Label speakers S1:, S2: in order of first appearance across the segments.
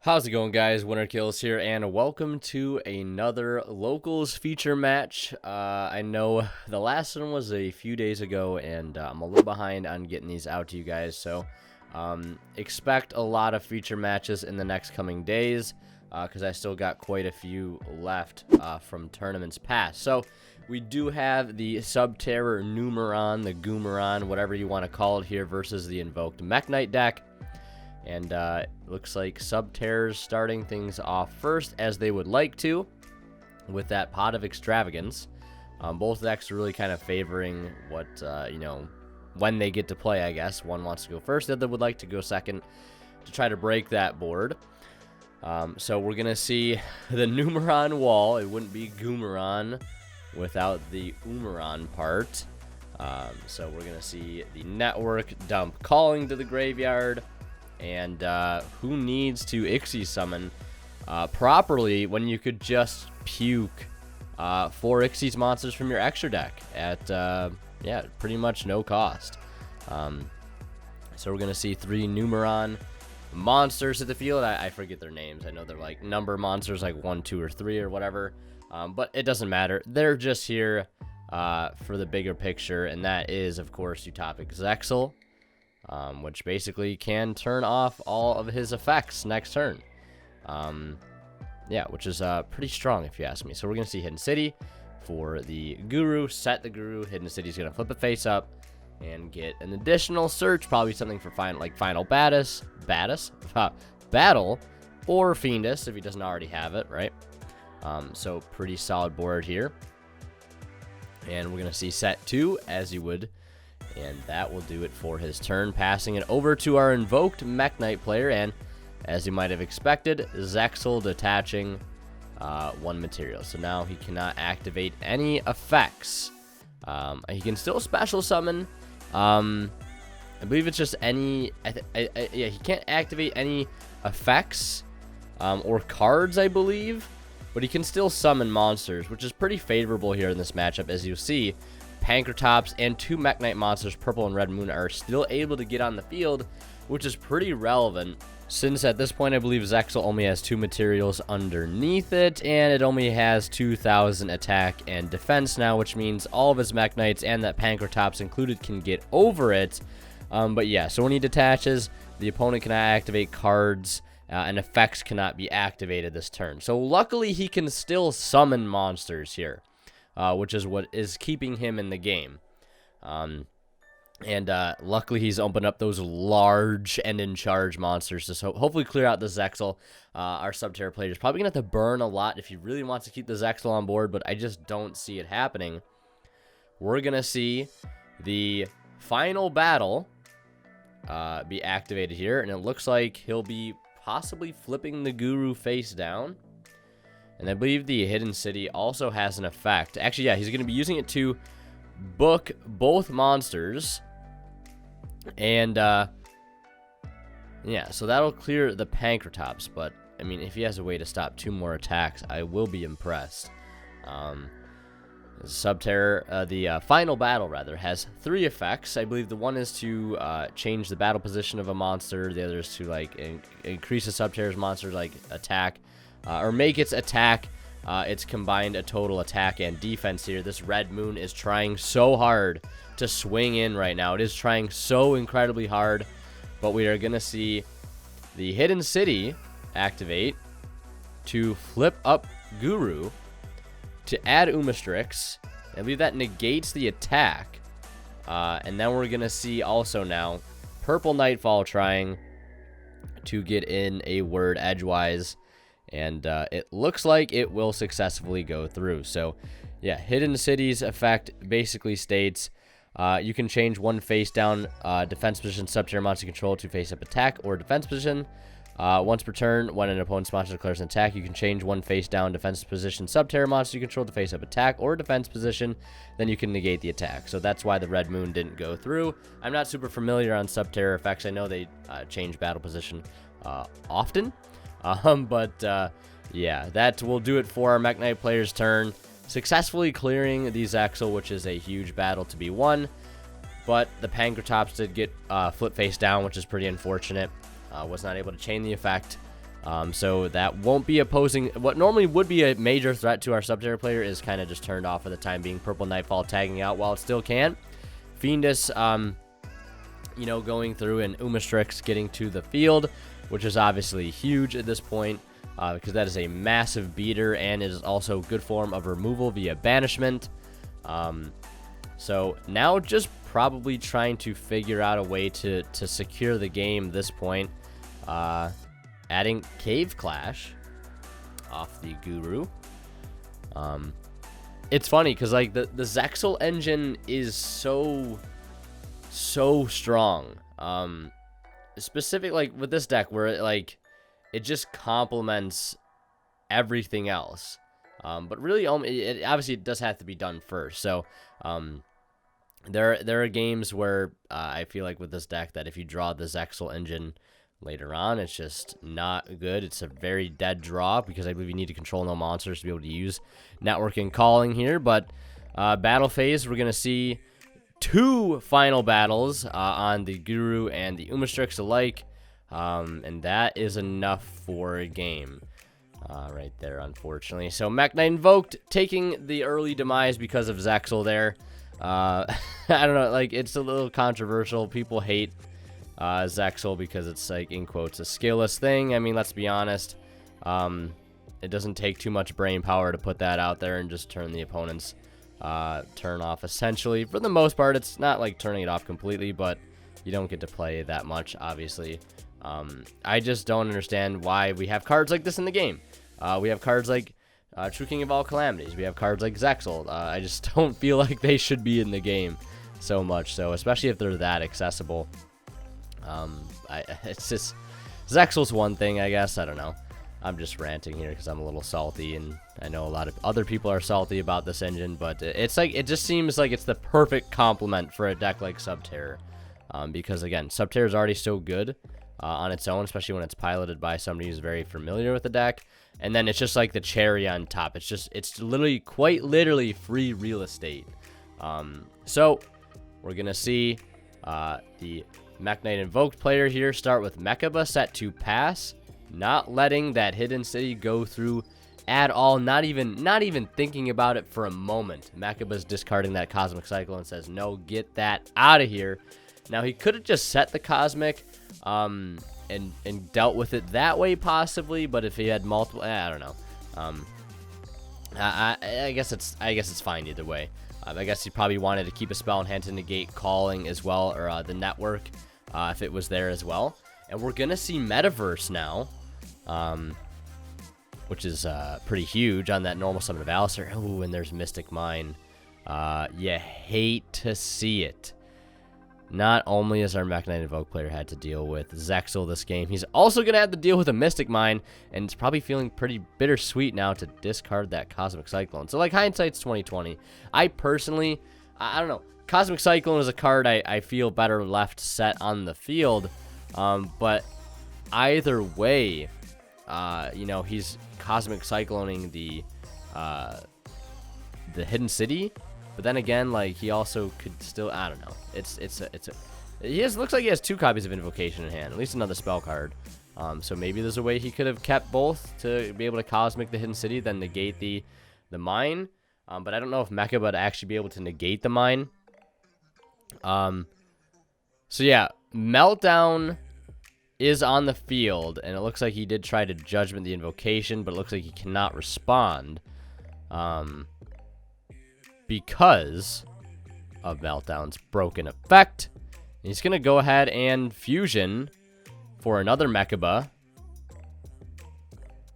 S1: How's it going, guys? Winner Kills here, and welcome to another Locals feature match. I know the last one was a few days ago, and I'm a little behind on getting these out to you guys, so expect a lot of feature matches in the next coming days, because I still got quite a few left from tournaments past. So we do have the Subterror Numeron, the Goomeron, whatever you want to call it here, versus the Invoked Mekk Knight deck. And looks like Subterror's starting things off first, as they would like to, with that Pot of Extravagance. Both decks are really kind of favoring what, when they get to play, I guess. One wants to go first, the other would like to go second to try to break that board. So we're going to see the Numeron wall. It wouldn't be Goomeron without the Umeron part. So we're going to see the network dump calling to the graveyard. And who needs to Ixie summon properly when you could just puke 4 Ixie's monsters from your extra deck at, pretty much no cost. So we're going to see 3 Numeron monsters at the field. I forget their names. I know they're like number monsters, like 1, 2, or 3 or whatever. But it doesn't matter. They're just here for the bigger picture, and that is, of course, Utopic Zexal. Which basically can turn off all of his effects next turn. Which is pretty strong if you ask me. So we're going to see Hidden City for the Guru. Set the Guru. Hidden City's going to flip it face up and get an additional search. Probably something for Final Battle, or Fiendus if he doesn't already have it, right? So pretty solid board here. And we're going to see set 2 as you would. And that will do it for his turn, passing it over to our Invoked Mekk Knight player. And as you might have expected, Zexal detaching 1 material. So now he cannot activate any effects. He can still special summon. I believe it's just any... he can't activate any effects or cards, I believe. But he can still summon monsters, which is pretty favorable here in this matchup, as you'll see. Pankratops and 2 Mekk Knight monsters, Purple and Red Moon, are still able to get on the field, which is pretty relevant, since at this point I believe Zexal only has 2 materials underneath it, and it only has 2,000 attack and defense now, which means all of his Mekk Knights, and that Pankratops included, can get over it. But yeah, so when he detaches, the opponent cannot activate cards, and effects cannot be activated this turn. So luckily he can still summon monsters here. Which is what is keeping him in the game. Luckily he's opened up those large and in charge monsters to hopefully clear out the Zexal. Our Subterror player is probably going to have to burn a lot if he really wants to keep the Zexal on board, but I just don't see it happening. We're going to see the final battle be activated here, and it looks like he'll be possibly flipping the Guru face down. And I believe the Hidden City also has an effect. Actually, yeah, he's going to be using it to book both monsters. And, so that'll clear the Pankratops. But, I mean, if he has a way to stop 2 more attacks, I will be impressed. Subterror, the final battle, rather, has 3 effects. I believe the one is to change the battle position of a monster. The other is to, increase the Subterror's monster, attack. Or make its attack, its combined a total attack and defense here. This Red Moon is trying so hard to swing in right now. It is trying so incredibly hard. But we are going to see the Hidden City activate to flip up Guru to add Umastrix. I believe that negates the attack. And then we're going to see also now Purple Nightfall trying to get in a word edgewise. And it looks like it will successfully go through. So, yeah, Hidden City's effect basically states you can change 1 face down defense position Subterror monster control to face up attack or defense position. Once per turn, when an opponent's monster declares an attack, you can change 1 face down defense position Subterror monster you control to face up attack or defense position. Then you can negate the attack. So that's why the Red Moon didn't go through. I'm not super familiar on Subterror effects. I know they change battle position often. Yeah, that will do it for our Mekk Knight player's turn. Successfully clearing the Zexal, which is a huge battle to be won. But the Pankratops did get flip face down, which is pretty unfortunate. Was not able to chain the effect. So that won't be opposing. What normally would be a major threat to our Subterror player is kind of just turned off for the time being. Purple Nightfall tagging out while it still can. Fiendus, you know, going through, and Umastrix getting to the field, which is obviously huge at this point, because that is a massive beater, and it is also a good form of removal via banishment. So now just probably trying to figure out a way to secure the game at this point. Adding Cave Clash off the Guru. It's funny because like the Zexal engine is so strong. Specific like with this deck where it just complements everything else. But really, it obviously does have to be done first. So there are games where I feel like with this deck that if you draw the Zexal engine later on, it's just not good. It's a very dead draw because I believe you need to control no monsters to be able to use networking calling here. But battle phase, we're going to see 2 final battles on the Guru and the Umastrix alike. And that is enough for a game right there, unfortunately. So Mekk Knight Invoked taking the early demise because of Zexal there. I don't know, like it's a little controversial. People hate Zexal because it's like, in quotes, a skillless thing. I mean, let's be honest. It doesn't take too much brain power to put that out there and just turn the opponent's turn off, essentially. For the most part, it's not like turning it off completely, but you don't get to play that much, obviously. I just don't understand why we have cards like this in the game. We have cards like True King of All Calamities. We have cards like Zexal. I just don't feel like they should be in the game so much, so especially if they're that accessible. It's just, Zexal's one thing, I guess. I don't know. I'm just ranting here because I'm a little salty, and I know a lot of other people are salty about this engine, but it's like, it just seems like it's the perfect complement for a deck like Subterror. Because again, Subterror is already so good on its own, especially when it's piloted by somebody who's very familiar with the deck. And then it's just like the cherry on top. It's literally, quite literally, free real estate. So we're gonna see the Mekk Knight Invoked player here start with Mekaba set to pass, not letting that hidden city go through at all, not even thinking about it for a moment. Mekaba's discarding that Cosmic Cycle and says, no, get that out of here. Now he could have just set the Cosmic and dealt with it that way possibly, but if he had multiple, I don't know. I guess it's fine either way. I guess he probably wanted to keep a spell in hand to negate calling as well, or the network, if it was there as well. And we're gonna see Metaverse now, which is pretty huge on that normal summon of Alistair. Ooh, and there's Mystic Mine. You hate to see it. Not only has our Mekk Knight Invoked player had to deal with Zexal this game, he's also going to have to deal with a Mystic Mine, and it's probably feeling pretty bittersweet now to discard that Cosmic Cyclone. So, like, hindsight's 20/20. I personally, I don't know, Cosmic Cyclone is a card I feel better left set on the field, but either way, you know, he's Cosmic Cycloning the Hidden City. But then again, like, he also could still, I don't know. Looks like he has 2 copies of Invocation in hand, at least another spell card. So maybe there's a way he could have kept both to be able to Cosmic the Hidden City, then negate the mine. But I don't know if Mekka would actually be able to negate the mine. So yeah, Meltdown is on the field, and it looks like he did try to Judgment the Invocation, but it looks like he cannot respond. Because of Meltdown's broken effect. He's going to go ahead and fusion for another Mekaba.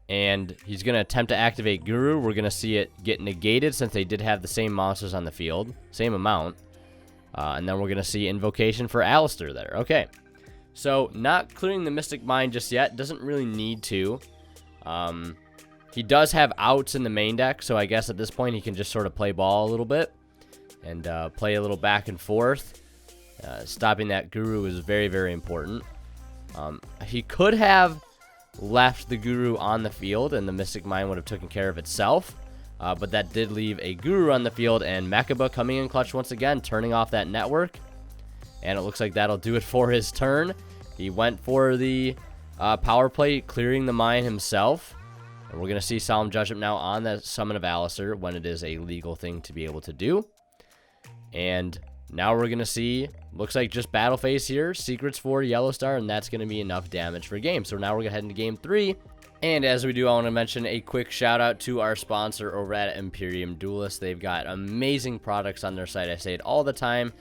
S1: And he's going to attempt to activate Guru. We're going to see it get negated since they did have the same monsters on the field. Same amount. And then we're going to see Invocation for Alistair there. Okay. So, not clearing the Mystic Mine just yet. Doesn't really need to. He does have outs in the main deck, so I guess at this point he can just sort of play ball a little bit and play a little back and forth. Stopping that Guru is very, very important. He could have left the Guru on the field, and the Mystic Mine would have taken care of itself, but that did leave a Guru on the field, and Mekaba coming in clutch once again, turning off that network, and it looks like that'll do it for his turn. He went for the power play clearing the mine himself. And we're going to see Solemn Judgment now on the Summon of Alistair when it is a legal thing to be able to do. And now we're going to see, looks like just Battle Phase here, Secrets for Yellow Star, and that's going to be enough damage for game. So now we're going to head into Game 3. And as we do, I want to mention a quick shout out to our sponsor over at Imperium Duelist. They've got amazing products on their site. I say it all the time.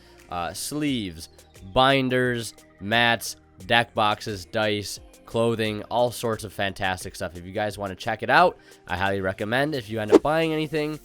S1: Sleeves, binders, mats, deck boxes, dice, clothing, all sorts of fantastic stuff. If you guys want to check it out, I highly recommend. If you end up buying anything,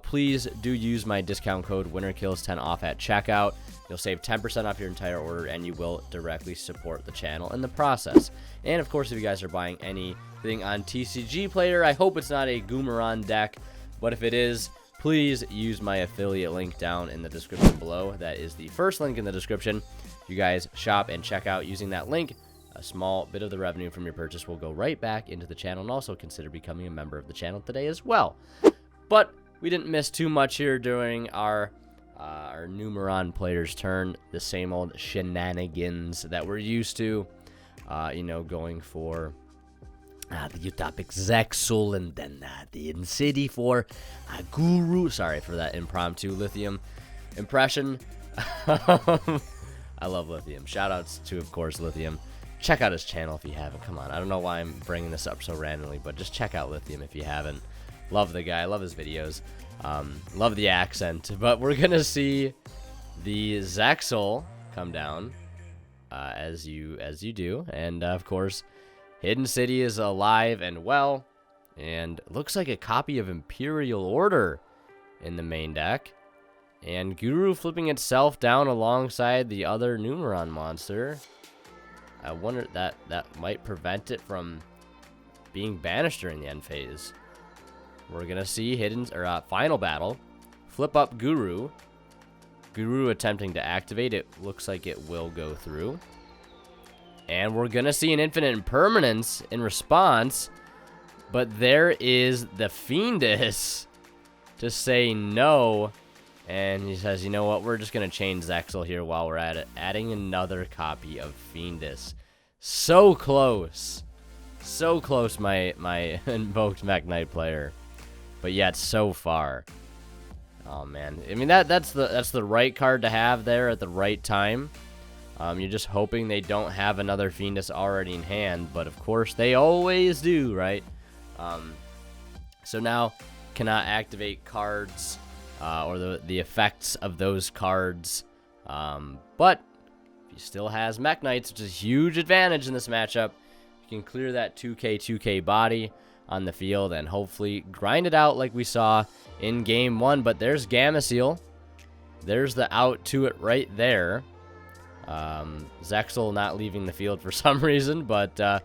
S1: please do use my discount code WinnerKills10 off at checkout. You'll save 10% off your entire order, and you will directly support the channel in the process. And of course, if you guys are buying anything on TCG Player, I hope it's not a Numeron deck, but if it is, please use my affiliate link down in the description below. That is the first link in the description. If you guys shop and check out using that link, a small bit of the revenue from your purchase will go right back into the channel, and also consider becoming a member of the channel today as well. But we didn't miss too much here during our Numeron player's turn. The same old shenanigans that we're used to, you know, going for the Utopic Zexal, and then the Incity for Guru. Sorry for that impromptu Lithium impression. I love Lithium. Shoutouts to, of course, Lithium. Check out his channel if you haven't. Come on, I don't know why I'm bringing this up so randomly, but just check out Lithium if you haven't. Love the guy, love his videos, love the accent. But we're gonna see the Zexal come down as you do, and of course, Hidden City is alive and well, and looks like a copy of Imperial Order in the main deck, and Guru flipping itself down alongside the other Numeron monster. I wonder that might prevent it from being banished during the end phase. We're gonna see final battle. Flip up Guru. Guru attempting to activate. It looks like it will go through. And we're gonna see an Infinite Impermanence in response. But there is the Fiendus to say no. And he says, you know what, we're just going to change Zexal here while we're at it. Adding another copy of Fiendus. So close. So close, my Invoked Mekk Knight player. But yet so far. Oh, man. I mean, that's the right card to have there at the right time. You're just hoping they don't have another Fiendus already in hand. But, of course, they always do, right? So now, cannot activate cards or the effects of those cards. But he still has Mekk Knights, which is a huge advantage in this matchup. You can clear that 2k body on the field and hopefully grind it out like we saw in Game 1. But there's Gameciel. There's the out to it right there. Zexal not leaving the field for some reason, but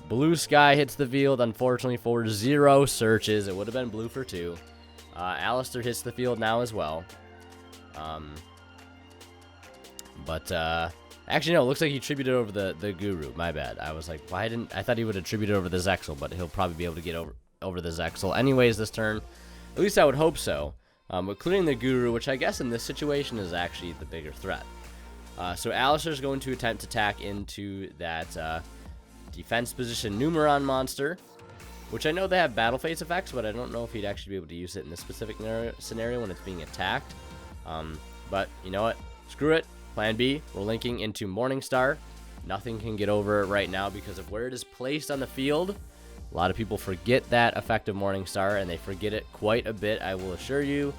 S1: Blue Sky hits the field, unfortunately, for 0 searches. It would have been blue for 2. Alistair hits the field now as well. Actually, no, it looks like he tributed over the Guru. My bad. I was like, why didn't... I thought he would have tributed over the Zexal, but he'll probably be able to get over the Zexal anyways this turn. At least I would hope so. But clearing the Guru, which I guess in this situation is actually the bigger threat. So Alistair's going to attempt to attack into that defense position Numeron monster, which I know they have battle phase effects, but I don't know if he'd actually be able to use it in this specific scenario when it's being attacked. But you know what? Screw it. Plan B. We're linking into Morningstar. Nothing can get over it right now because of where it is placed on the field. A lot of people forget that effect of Morningstar, and they forget it quite a bit, I will assure you.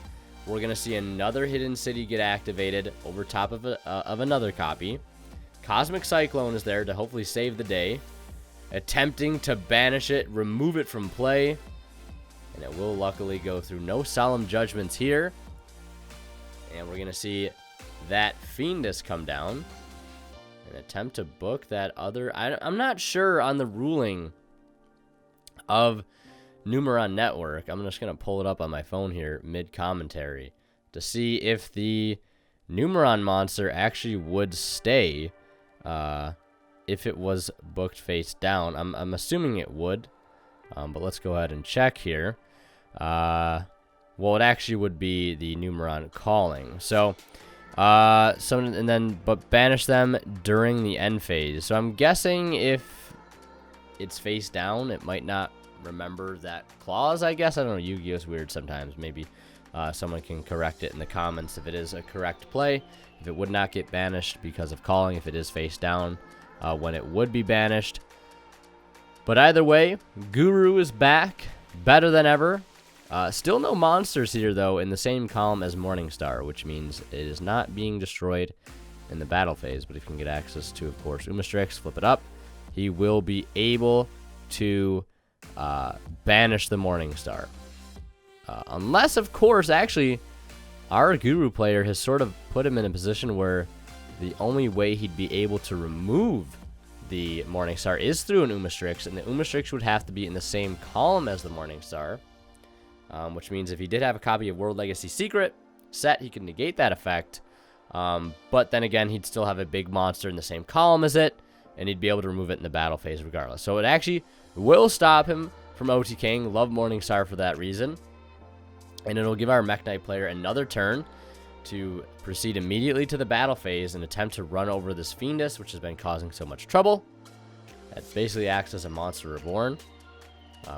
S1: We're going to see another Hidden City get activated over top of another copy. Cosmic Cyclone is there to hopefully save the day. Attempting to banish it, remove it from play. And it will luckily go through. No Solemn Judgments here. And we're going to see that Fiendus come down. And attempt to book that other... I'm not sure on the ruling of Numeron Network. I'm just going to pull it up on my phone here mid-commentary to see if the Numeron monster actually would stay if it was booked face down. I'm assuming it would, but let's go ahead and check here. Well, it actually would be the Numeron calling. So, but banish them during the end phase. So I'm guessing if it's face down, it might not remember that clause, I guess. I don't know. Yu-Gi-Oh's weird sometimes. Maybe someone can correct it in the comments if it is a correct play. If it would not get banished because of calling, if it is face down, when it would be banished. But either way, Guru is back, better than ever. Still no monsters here, though, in the same column as Morningstar, which means it is not being destroyed in the battle phase. But if you can get access to, of course, Umastrix, flip it up, he will be able to banish the Morningstar. Unless, of course, actually, our Guru player has sort of put him in a position where the only way he'd be able to remove the Morningstar is through an Umastrix, and the Umastrix would have to be in the same column as the Morningstar, which means if he did have a copy of World Legacy Secret set, he could negate that effect, but then again, he'd still have a big monster in the same column as it, and he'd be able to remove it in the battle phase regardless. So it actually will stop him from OTKing. Love Morningstar for that reason. And it'll give our Mekk Knight player another turn to proceed immediately to the battle phase and attempt to run over this Fiendus, which has been causing so much trouble. That basically acts as a Monster Reborn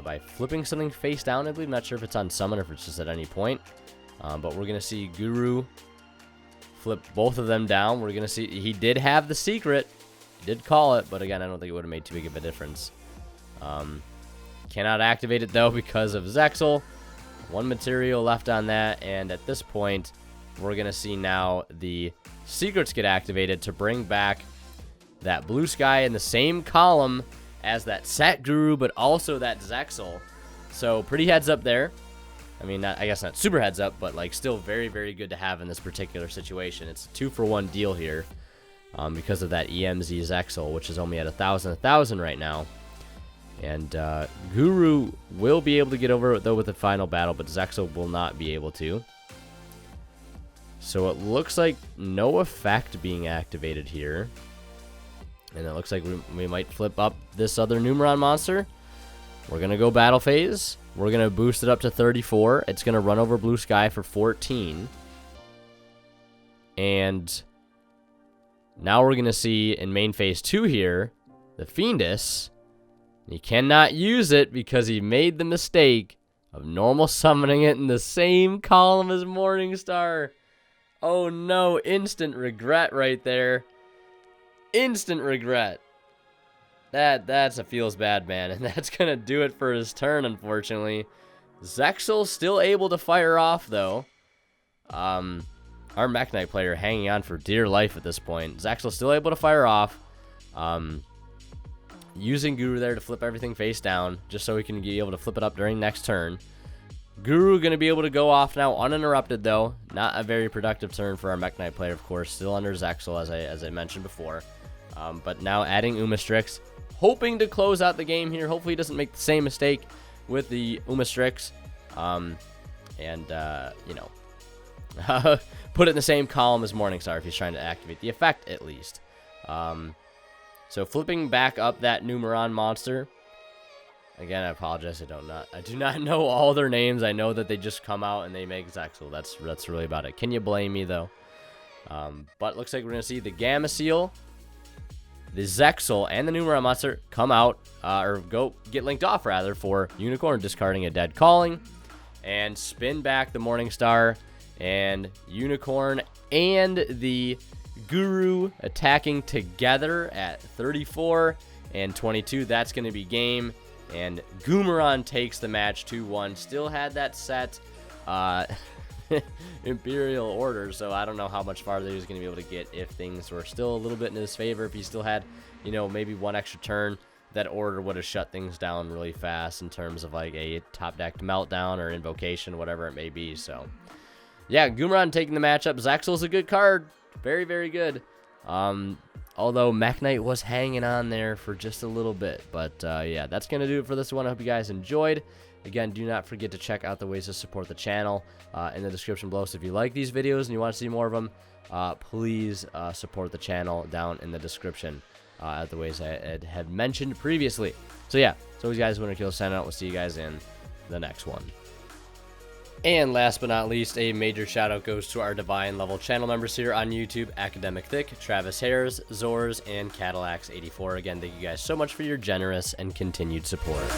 S1: by flipping something face down, I believe. Not sure if it's on summon or if it's just at any point. But we're going to see Guru flip both of them down. We're going to see he did have the secret. He did call it, but again, I don't think it would have made too big of a difference. Cannot activate it, though, because of Zexal. One material left on that, and at this point, we're going to see now the secrets get activated to bring back that blue sky in the same column as that set Guru, but also that Zexal. So pretty heads up there. I mean, I guess not super heads up, but like still very, very good to have in this particular situation. It's a 2-for-1 deal here because of that EMZ Zexal, which is only at 1,000 right now. And Guru will be able to get over it, though, with the final battle, but Zexal will not be able to. So it looks like no effect being activated here. And it looks like we might flip up this other Numeron monster. We're going to go battle phase. We're going to boost it up to 34. It's going to run over blue sky for 14. And now we're going to see in main phase 2 here, the Fiendus. He cannot use it because he made the mistake of normal summoning it in the same column as Morningstar. Oh no, instant regret right there. Instant regret. That's a feels bad, man, and that's going to do it for his turn, unfortunately. Zexal still able to fire off, though. Our Mekk Knight player hanging on for dear life at this point. Zexal still able to fire off. Using Guru there to flip everything face down, just so he can be able to flip it up during next turn. Guru going to be able to go off now uninterrupted, though. Not a very productive turn for our Mekk Knight player, of course. Still under Zexal, as I mentioned before. But now adding Umastrix, hoping to close out the game here. Hopefully he doesn't make the same mistake with the Umastrix. You know, put it in the same column as Morningstar if he's trying to activate the effect, at least. So flipping back up that Numeron monster. Again, I apologize. I do not know all their names. I know that they just come out and they make Zexal. That's really about it. Can you blame me, though? But it looks like we're going to see the Gamma Seal, the Zexal, and the Numeron monster come out, or go get linked off, rather, for Unicorn discarding a Dead Calling, and spin back the Morningstar, and Unicorn and the Guru attacking together at 34 and 22. That's going to be game. And Numeron takes the match 2-1. Still had that set Imperial Order, so I don't know how much farther he was going to be able to get if things were still a little bit in his favor. If he still had, you know, maybe one extra turn, that order would have shut things down really fast in terms of like a top decked meltdown or invocation, whatever it may be. So yeah, Numeron taking the matchup. Zexal's a good card. Very, very good. Although Mekk Knight was hanging on there for just a little bit. But yeah, that's going to do it for this one. I hope you guys enjoyed. Again, do not forget to check out the ways to support the channel in the description below. So if you like these videos and you want to see more of them, please support the channel down in the description at the ways I had mentioned previously. So yeah, so you guys, Winter Kill, signing out. We'll see you guys in the next one. And last but not least, a major shout out goes to our divine level channel members here on YouTube: Academic Thick, Travis Harris, Zors, and Cadillacs84. Again, thank you guys so much for your generous and continued support.